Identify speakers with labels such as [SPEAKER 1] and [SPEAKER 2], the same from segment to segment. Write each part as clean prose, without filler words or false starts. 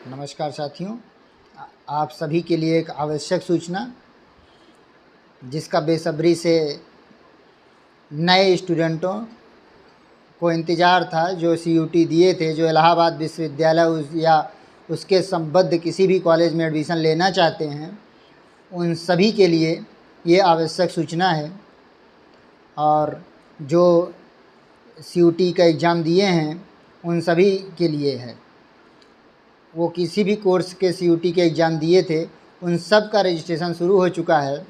[SPEAKER 1] नमस्कार साथियों, आप सभी के लिए एक आवश्यक सूचना जिसका बेसब्री से नए स्टूडेंटों को इंतज़ार था, जो सीयूटी दिए थे, जो इलाहाबाद विश्वविद्यालय या उसके संबद्ध किसी भी कॉलेज में एडमिशन लेना चाहते हैं, उन सभी के लिए ये आवश्यक सूचना है। और जो सीयूटी का एग्ज़ाम दिए हैं उन सभी के लिए है। वो किसी भी कोर्स के सीयूटी के एग्ज़ाम दिए थे उन सब का रजिस्ट्रेशन शुरू हो चुका है।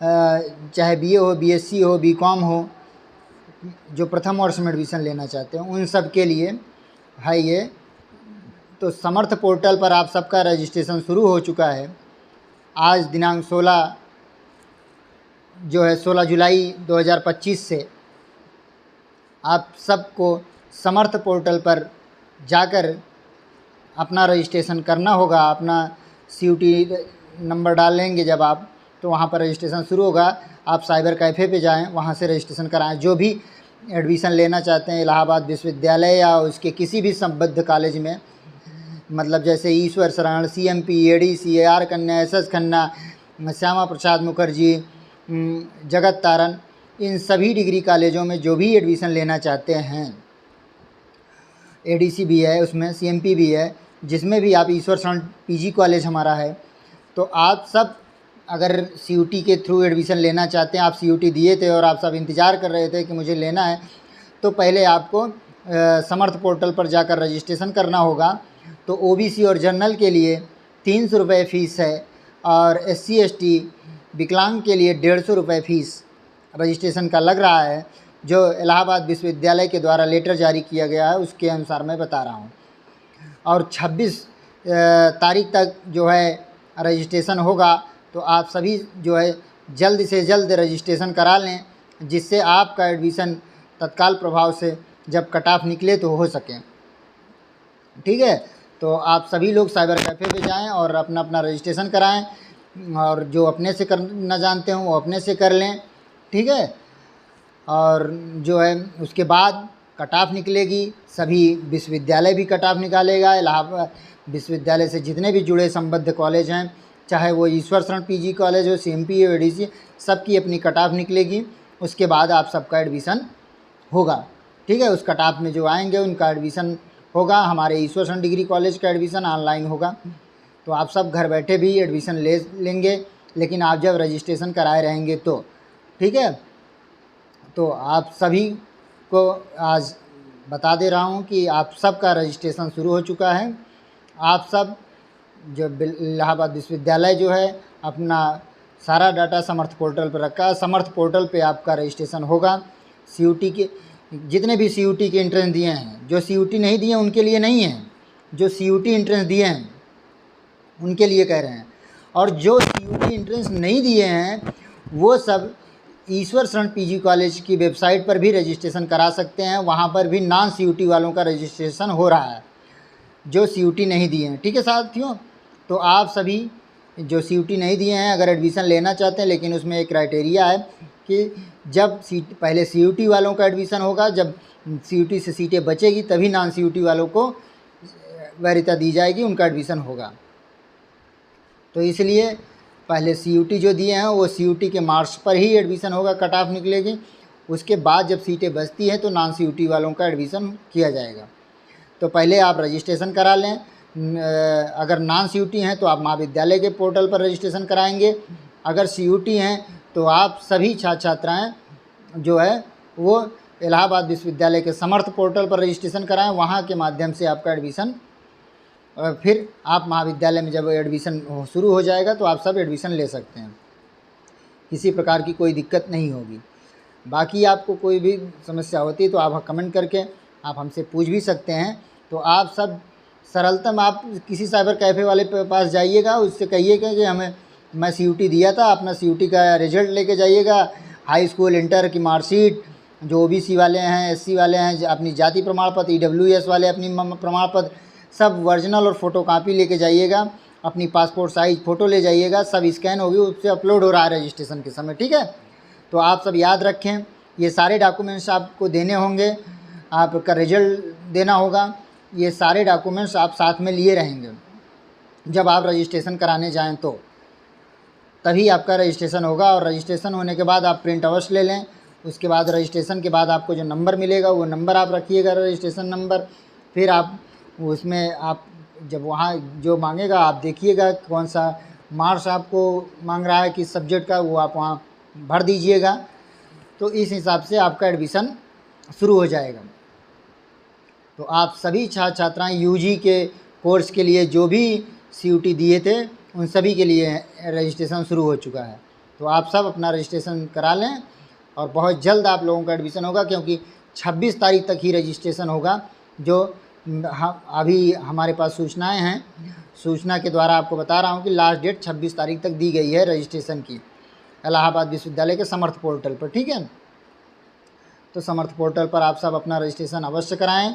[SPEAKER 1] चाहे बीए हो, बीएससी हो, बीकॉम हो, जो प्रथम वर्ष में एडमिशन लेना चाहते हैं उन सब के लिए है ये। तो समर्थ पोर्टल पर आप सबका रजिस्ट्रेशन शुरू हो चुका है। आज दिनांक 16 जुलाई 2025 से आप सबको समर्थ पोर्टल पर जाकर अपना रजिस्ट्रेशन करना होगा। अपना सीयूटी नंबर डालेंगे जब आप, तो वहाँ पर रजिस्ट्रेशन शुरू होगा। आप साइबर कैफ़े पे जाएं, वहाँ से रजिस्ट्रेशन कराएं। जो भी एडमिशन लेना चाहते हैं इलाहाबाद विश्वविद्यालय या उसके किसी भी संबद्ध कॉलेज में, मतलब जैसे ईश्वर शरण, सीएमपी, एडीसी, आर कन्या, एसएस खन्ना, श्यामा प्रसाद मुखर्जी, जगत तारण, इन सभी डिग्री कॉलेजों में जो भी एडमिशन लेना चाहते हैं, एडीसी भी है उसमें, सीएमपी भी है, जिसमें भी आप, ईश्वर शरण पीजी कॉलेज हमारा है। तो आप सब अगर सीयूटी के थ्रू एडमिशन लेना चाहते हैं, आप सीयूटी दिए थे और आप सब इंतज़ार कर रहे थे कि मुझे लेना है, तो पहले आपको समर्थ पोर्टल पर जाकर रजिस्ट्रेशन करना होगा। तो ओबीसी और जनरल के लिए 300 रुपये फ़ीस है और एससी एसटी विकलांग के लिए 150 रुपये फ़ीस रजिस्ट्रेशन का लग रहा है। जो इलाहाबाद विश्वविद्यालय के द्वारा लेटर जारी किया गया है उसके अनुसार मैं बता रहा हूँ। और 26 तारीख तक जो है रजिस्ट्रेशन होगा। तो आप सभी जो है जल्द से जल्द रजिस्ट्रेशन करा लें, जिससे आपका एडमिशन तत्काल प्रभाव से जब कट ऑफ निकले तो हो सके। ठीक है, तो आप सभी लोग साइबर कैफ़े पे जाएं और अपना अपना रजिस्ट्रेशन कराएं। और जो अपने से करना जानते हों वो अपने से कर लें। ठीक है, और जो है उसके बाद कट ऑफ निकलेगी। सभी विश्वविद्यालय भी कट ऑफ निकालेगा। इलाहाबाद विश्वविद्यालय से जितने भी जुड़े संबद्ध कॉलेज हैं, चाहे वो ईश्वर शरण पीजी कॉलेज हो, सीएमपी हो, एडीसी, सबकी अपनी कट ऑफ निकलेगी। उसके बाद आप सबका एडमिशन होगा। ठीक है, उस कट ऑफ में जो आएंगे उनका एडमिशन होगा। हमारे ईश्वर शरण डिग्री कॉलेज का एडमिशन ऑनलाइन होगा। तो आप सब घर बैठे भी एडमिशन ले लेंगे, लेकिन आप जब रजिस्ट्रेशन कराए रहेंगे तो। ठीक है, तो आप सभी को आज बता दे रहा हूँ कि आप सबका रजिस्ट्रेशन शुरू हो चुका है। आप सब जो इलाहाबाद विश्वविद्यालय जो है अपना सारा डाटा समर्थ पोर्टल पर रखा है। समर्थ पोर्टल पे आपका रजिस्ट्रेशन होगा। सीयूटी के जितने भी सीयूटी के एंट्रेंस दिए हैं, जो सीयूटी नहीं दिए उनके लिए नहीं है, जो सीयूटी एंट्रेंस दिए हैं उनके लिए कह रहे हैं। और जो सीयूटी एंट्रेंस नहीं दिए हैं वो सब ईश्वर शरण पीजी कॉलेज की वेबसाइट पर भी रजिस्ट्रेशन करा सकते हैं। वहाँ पर भी नॉन सीयूटी वालों का रजिस्ट्रेशन हो रहा है, जो सीयूटी नहीं दिए हैं। ठीक है साथियों, तो आप सभी जो सीयूटी नहीं दिए हैं अगर एडमिशन लेना चाहते हैं, लेकिन उसमें एक क्राइटेरिया है कि जब पहले सीयूटी वालों का एडमिशन होगा, जब सीयूटी से सीटें बचेगी तभी नॉन सीयूटी वालों को वैधता दी जाएगी, उनका एडमिशन होगा। तो इसलिए पहले सीयूटी जो दिए हैं वो सीयूटी के मार्क्स पर ही एडमिशन होगा, कट ऑफ निकलेगी। उसके बाद जब सीटें बचती हैं तो नॉन सीयूटी वालों का एडमिशन किया जाएगा। तो पहले आप रजिस्ट्रेशन करा लें। अगर नॉन सीयूटी हैं तो आप महाविद्यालय के पोर्टल पर रजिस्ट्रेशन कराएंगे। अगर सीयूटी हैं तो आप सभी छात्र छात्राएँ जो है वो इलाहाबाद विश्वविद्यालय के समर्थ पोर्टल पर रजिस्ट्रेशन कराएँ। वहाँ के माध्यम से आपका एडमिशन, फिर आप महाविद्यालय में जब एडमिशन शुरू हो जाएगा तो आप सब एडमिशन ले सकते हैं। किसी प्रकार की कोई दिक्कत नहीं होगी। बाकी आपको कोई भी समस्या होती है तो आप कमेंट करके आप हमसे पूछ भी सकते हैं। तो आप सब सरलतम आप किसी साइबर कैफ़े वाले के पास जाइएगा, उससे कहिएगा कि मैं सीयूटी दिया था, अपना सीयूटी का रिजल्ट लेके जाइएगा, हाई स्कूल इंटर की मार्कशीट, जो ओबीसी वाले हैं, एससी वाले हैं अपनी जाति प्रमाण पत्र, ईडब्ल्यूएस वाले अपनी प्रमाण पत्र, सब ओरिजिनल और फ़ोटोकॉपी लेके जाइएगा। अपनी पासपोर्ट साइज़ फ़ोटो ले जाइएगा, सब स्कैन होगी, उससे अपलोड हो रहा है रजिस्ट्रेशन के समय। ठीक है, तो आप सब याद रखें, ये सारे डॉक्यूमेंट्स आपको देने होंगे, आपका रिजल्ट देना होगा। ये सारे डॉक्यूमेंट्स आप साथ में लिए रहेंगे। जब आप रजिस्ट्रेशन कराने जाएं तो तभी आपका रजिस्ट्रेशन होगा, और रजिस्ट्रेशन होने के बाद आप प्रिंट अवश्य ले लें। उसके बाद रजिस्ट्रेशन के बाद आपको जो नंबर मिलेगा वो नंबर आप रखिएगा, रजिस्ट्रेशन नंबर। फिर आप उसमें आप जब वहाँ जो मांगेगा आप देखिएगा कौन सा मार्क्स आपको मांग रहा है किस सब्जेक्ट का, वो आप वहाँ भर दीजिएगा। तो इस हिसाब से आपका एडमिशन शुरू हो जाएगा। तो आप सभी छात्र छात्राएँ यूजी के कोर्स के लिए जो भी CUT दिए थे उन सभी के लिए रजिस्ट्रेशन शुरू हो चुका है। तो आप सब अपना रजिस्ट्रेशन करा लें और बहुत जल्द आप लोगों का एडमिशन होगा, क्योंकि 26 तारीख तक ही रजिस्ट्रेशन होगा। जो अभी हमारे पास सूचनाएं हैं, सूचना के द्वारा आपको बता रहा हूं कि लास्ट डेट 26 तारीख तक दी गई है रजिस्ट्रेशन की, इलाहाबाद विश्वविद्यालय के समर्थ पोर्टल पर। ठीक है, तो समर्थ पोर्टल पर आप सब अपना रजिस्ट्रेशन अवश्य कराएं,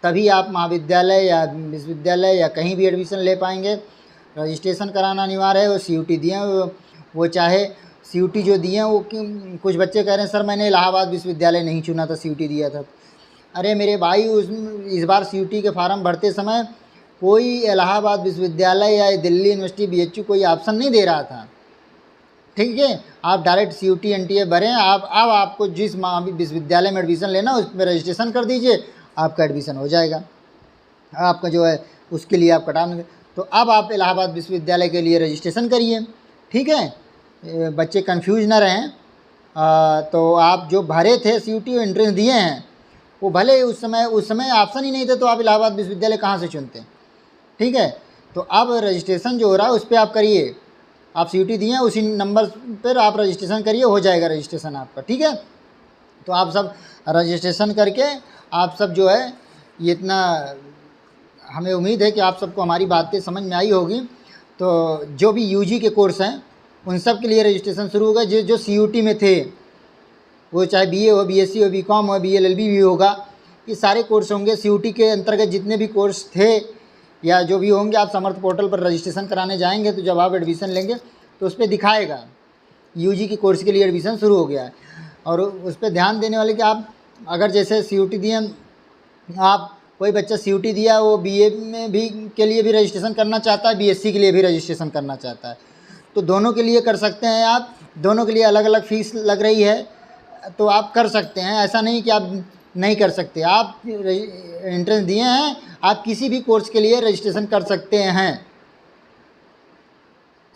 [SPEAKER 1] तभी आप महाविद्यालय या विश्वविद्यालय या कहीं भी एडमिशन ले पाएंगे। रजिस्ट्रेशन कराना अनिवार्य है। वो CUT दिए हैं, वो चाहे CUT जो दिए हैं वो कुछ बच्चे कह रहे हैं सर मैंने इलाहाबाद विश्वविद्यालय नहीं चुना था, CUT दिया था। अरे मेरे भाई, इस बार CUT के फार्म भरते समय कोई इलाहाबाद विश्वविद्यालय या दिल्ली यूनिवर्सिटी BHU कोई ऑप्शन नहीं दे रहा था। ठीक है, आप डायरेक्ट CUT NTA भरें। अब आपको जिस विश्वविद्यालय में एडमिशन लेना उस पर रजिस्ट्रेशन कर दीजिए, आपका एडमिशन हो जाएगा। आपका जो है उसके लिए आप कटान। तो अब आप इलाहाबाद विश्वविद्यालय के लिए रजिस्ट्रेशन करिए। ठीक है, बच्चे कंफ्यूज ना रहें। तो आप जो भरे थे CUT एंट्रेंस दिए हैं, वो भले उस समय ऑप्शन ही नहीं थे, तो आप इलाहाबाद विश्वविद्यालय कहाँ से चुनते। ठीक है, तो अब रजिस्ट्रेशन जो हो रहा है उस पर आप करिए। आप CUT दिए हैं उसी नंबर पर आप रजिस्ट्रेशन करिए, हो जाएगा रजिस्ट्रेशन आपका। ठीक है, तो आप सब रजिस्ट्रेशन करके आप सब जो है ये इतना, हमें उम्मीद है कि आप सबको हमारी बातें समझ में आई होगी। तो जो भी UG के कोर्स हैं उन सब के लिए रजिस्ट्रेशन शुरू होगा। जो CUT में थे, वो चाहे BA हो, BSc हो, BCom हो, BLLB भी होगा, ये सारे कोर्स होंगे। CUT के अंतर्गत जितने भी कोर्स थे या जो भी होंगे, आप समर्थ पोर्टल पर रजिस्ट्रेशन कराने जाएंगे तो जब आप एडमिशन लेंगे तो उस पर दिखाएगा UG के कोर्स के लिए एडमिशन शुरू हो गया है। और उस पर ध्यान देने वाले कि आप अगर जैसे CUT दिए, आप कोई बच्चा CUT दिया वो BA में भी के लिए भी रजिस्ट्रेशन करना चाहता है, BSc के लिए भी रजिस्ट्रेशन करना चाहता है, तो दोनों के लिए कर सकते हैं आप। दोनों के लिए अलग अलग फ़ीस लग रही है, तो आप कर सकते हैं। ऐसा नहीं कि आप नहीं कर सकते। आप एंट्रेंस दिए हैं, आप किसी भी कोर्स के लिए रजिस्ट्रेशन कर सकते हैं।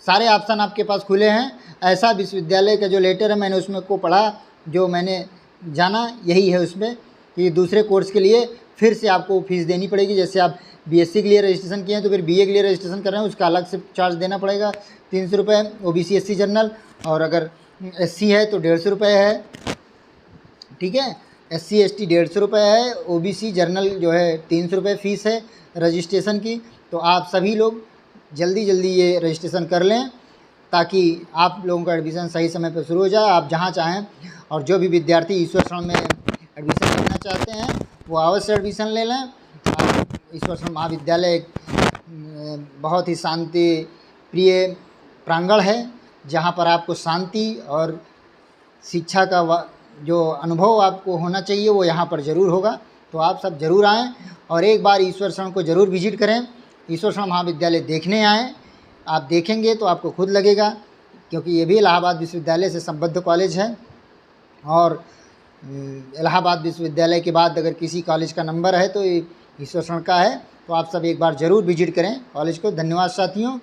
[SPEAKER 1] सारे ऑप्शन आपके पास खुले हैं। ऐसा विश्वविद्यालय का जो लेटर है मैंने उसमें को पढ़ा, जो मैंने जाना यही है उसमें कि दूसरे कोर्स के लिए फिर से आपको फीस देनी पड़ेगी। जैसे आप BSc के लिए रजिस्ट्रेशन किए हैं तो फिर BA के लिए रजिस्ट्रेशन कर रहे हैं, उसका अलग से चार्ज देना पड़ेगा 300 रुपये, OBC SC जनरल, और अगर SC है तो 150 रुपये है। ठीक है, SC ST 150 रुपये है, OBC जनरल जो है 300 रुपये फ़ीस है रजिस्ट्रेशन की। तो आप सभी लोग जल्दी ये रजिस्ट्रेशन कर लें ताकि आप लोगों का एडमिशन सही समय पर शुरू हो जाए। आप जहाँ चाहें, और जो भी विद्यार्थी ईश्वर शरण में एडमिशन लेना चाहते हैं वो अवश्य एडमिशन ले लें। ईश्वर शरण महाविद्यालय एक बहुत ही शांति प्रिय प्रांगण है, जहाँ पर आपको शांति और शिक्षा का जो अनुभव आपको होना चाहिए वो यहाँ पर ज़रूर होगा। तो आप सब ज़रूर आएँ और एक बार ईश्वर शरण को ज़रूर विजिट करें। ईश्वर शरण महाविद्यालय देखने आएँ, आप देखेंगे तो आपको खुद लगेगा, क्योंकि ये भी इलाहाबाद विश्वविद्यालय से संबद्ध कॉलेज है। और इलाहाबाद विश्वविद्यालय के बाद अगर किसी कॉलेज का नंबर है तो ईश्वर शरण का है। तो आप सब एक बार ज़रूर विजिट करें कॉलेज को। धन्यवाद साथियों।